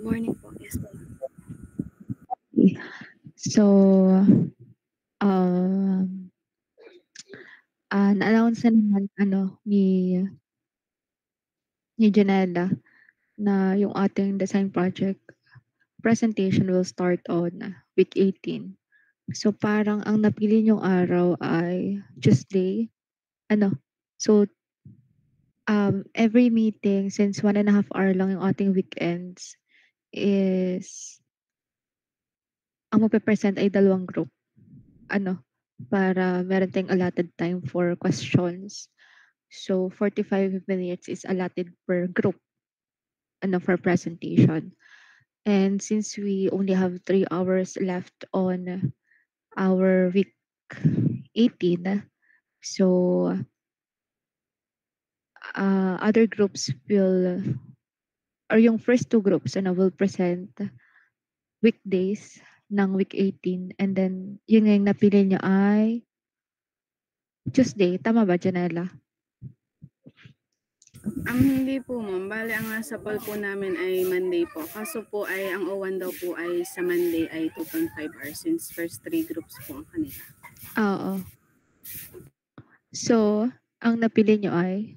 Good morning po. Yes po. So, um, na-announce na naman ni Janella na yung ating design project presentation will start on week 18. So, parang ang napili niyong araw ay Tuesday. So, every meeting, since 1.5 hour lang yung ating weekends, is ang magpe-present ay 2 group. Para meron tayong allotted time for questions. So 45 minutes is allotted per group for presentation. And since we only have 3 hours left on our week 18, so other groups will, or yung first 2 groups will present weekdays ng week 18, and then yun nga yung napili nyo ay Tuesday. Tama ba, Janela? Hindi po ma'am. Bale, ang nasa poll po namin ay Monday po. Kaso po ay ang O1 daw po ay sa Monday ay 2.5 hours since first 3 groups po ang kanila. Oo. So, ang napili nyo ay?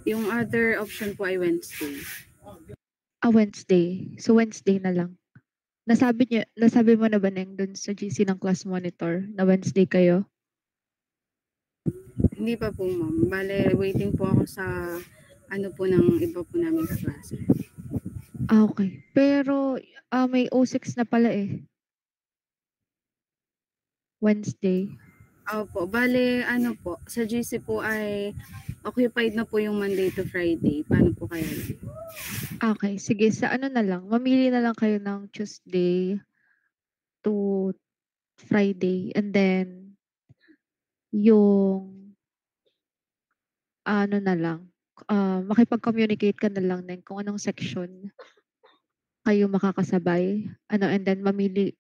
Yung other option po ay Wednesday. Wednesday. So, Wednesday na lang. Nasabi mo na ba Neng dun sa GC ng class monitor na Wednesday kayo? Hindi pa po ma'am. Bale, waiting po ako sa po ng iba po namin kaklase. Okay. Pero may O6 na pala eh. Wednesday. Opo. Bale, po, sa GC po ay occupied na po yung Monday to Friday. Paano po kaya? Okay. Sige, sa na lang. Mamili na lang kayo ng Tuesday to Friday. And then, yung na lang. Makipag-communicate ka na lang din kung anong section kayo makakasabay. And then mamili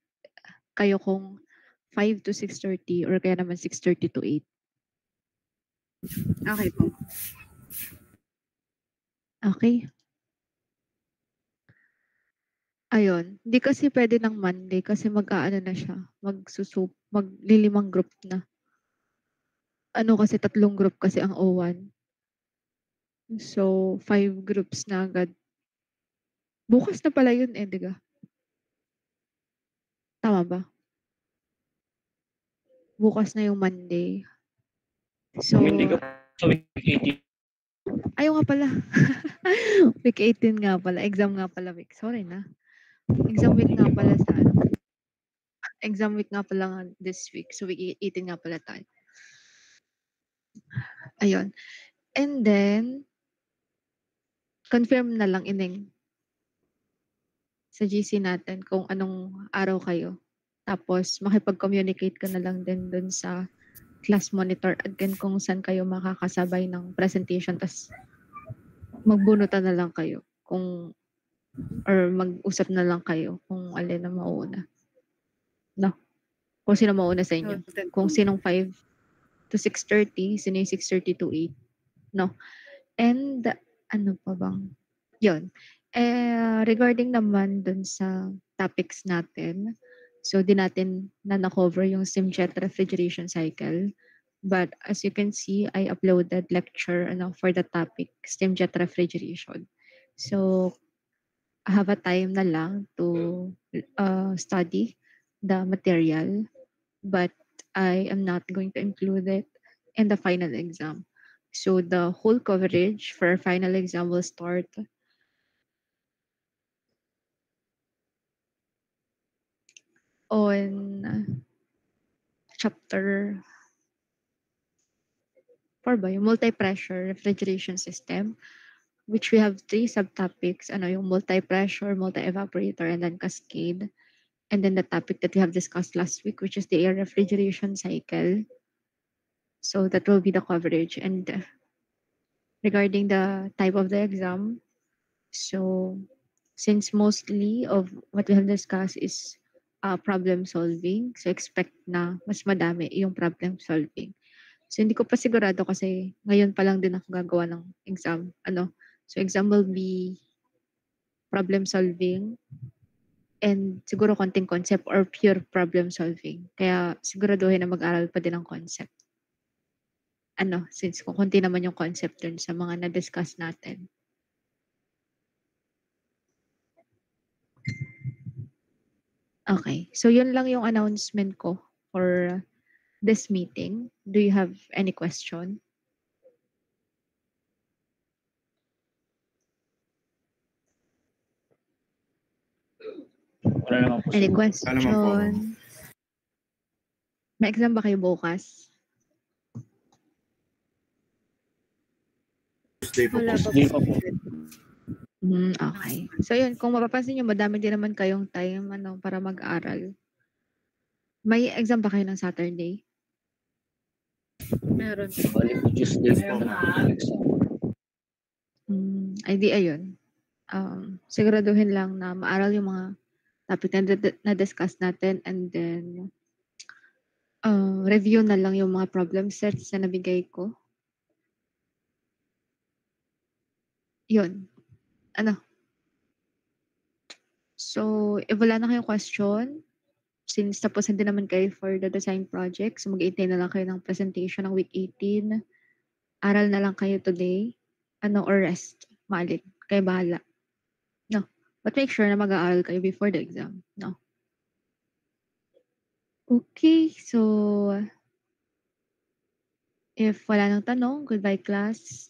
kayo kung 5 to 6:30 or kaya naman 6:30 to 8. Okay po. Okay. Ayun. Hindi kasi pwede ng Monday kasi mag-aano na siya. Maglilimang group na. Kasi 3 group kasi ang O1. So, 5 groups na agad. Bukas na pala yun eh, diga? Tama ba? Bukas na yung Monday. So, Hindi ka sa week 18. ayaw nga pala. Week 18 nga pala. Exam nga pala week. Sorry na. Exam week nga pala sa Exam week nga pala this week. So, week 18 nga pala tayo. Ayun. And then, confirm na lang Ineng sa GC natin kung anong araw kayo. Tapos, makipag-communicate ka na lang din dun sa class monitor again kung saan kayo makakasabay ng presentation. Tapos, magbunutan na lang kayo or mag-usap na lang kayo kung alin na mauna. No? Kung sino mauna sa inyo. Kung sinong 5 to 6:30, sino yung 6:30 to 8. No? And, ano pa bang? Yun. Regarding naman dun sa topics natin, so di natin na-cover yung Simjet refrigeration cycle. But as you can see, I uploaded lecture for the topic Simjet refrigeration. So I have a time na lang to study the material, but I am not going to include it in the final exam. So the whole coverage for our final exam will start on chapter 4 ba? Yung multi-pressure refrigeration system, which we have 3 subtopics. Yung multi-pressure, multi-evaporator, and then cascade. And then the topic that we have discussed last week, which is the air refrigeration cycle. So that will be the coverage. And regarding the type of the exam, so since mostly of what we have discussed is problem solving, so expect na mas madami yung problem solving. So hindi ko pa sigurado kasi ngayon pa lang din ako gagawa ng exam. So exam will be problem solving and siguro konting concept or pure problem solving. Kaya siguraduhin na mag-aral pa din ng concept. Since kung konti naman yung concept dun sa mga na-discuss natin. Okay. So yun lang yung announcement ko for this meeting. Do you have any question? Wala naman po. Any sir. question? May exam ba kayo bukas? Wala pa Tuesday pa po. Okay. So yun, kung mapapansin nyo, madami din naman kayong time para mag-aral. May exam ba kayo ng Saturday? Meron. Bali po Tuesday po ang exam. Ayun. Siguraduhin lang na maaral yung mga topic na discuss natin and then review na lang yung mga problem sets na nabigay ko. Yun. So, if wala na kayong question, since tapos hindi naman kayo for the design project, so mag-intay na lang kayo ng presentation ng week 18. Aral na lang kayo today. Or rest. Maalit. Kayo bahala. No. But make sure na mag-aaral kayo before the exam. No. Okay. So, if wala nang tanong, goodbye class.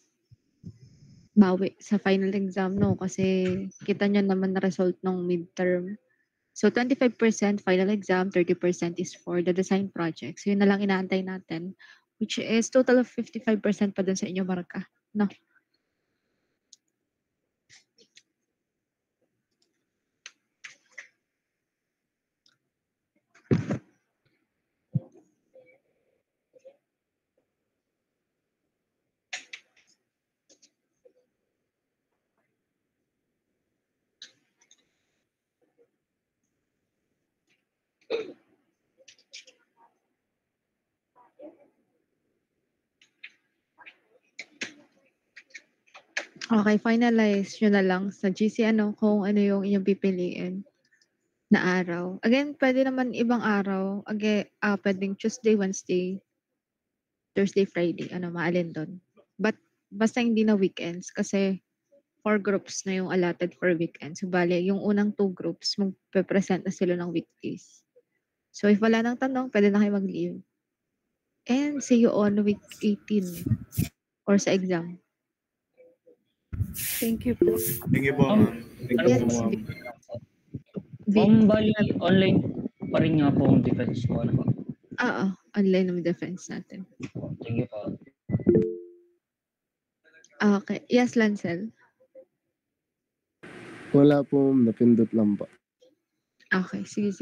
Bawi sa final exam, no? Kasi kita nyo naman na result ng midterm. So, 25% final exam, 30% is for the design project. So, yun na lang inaantay natin, which is total of 55% pa dun sa inyo marka. No? Okay, finalize nyo na lang sa GC kung ano yung inyong pipiliin na araw. Again, pwede naman ibang araw. Again, pwedeng Tuesday, Wednesday, Thursday, Friday. Maalin doon. But basta hindi na weekends kasi 4 groups na yung allotted for weekends. So, bale, yung unang 2 groups, magpe-present na sila ng weekdays. So, if wala nang tanong, pwede na kayo mag-leave. And see you on week 18 or sa exam. Thank you po. Thank you po, ma'am. Yes. Bali, online pa rin nga po ang defense ko. Online naman defense natin. Thank you po. Okay. Yes, Lancel. Wala po, napindot lang po. Okay, sige.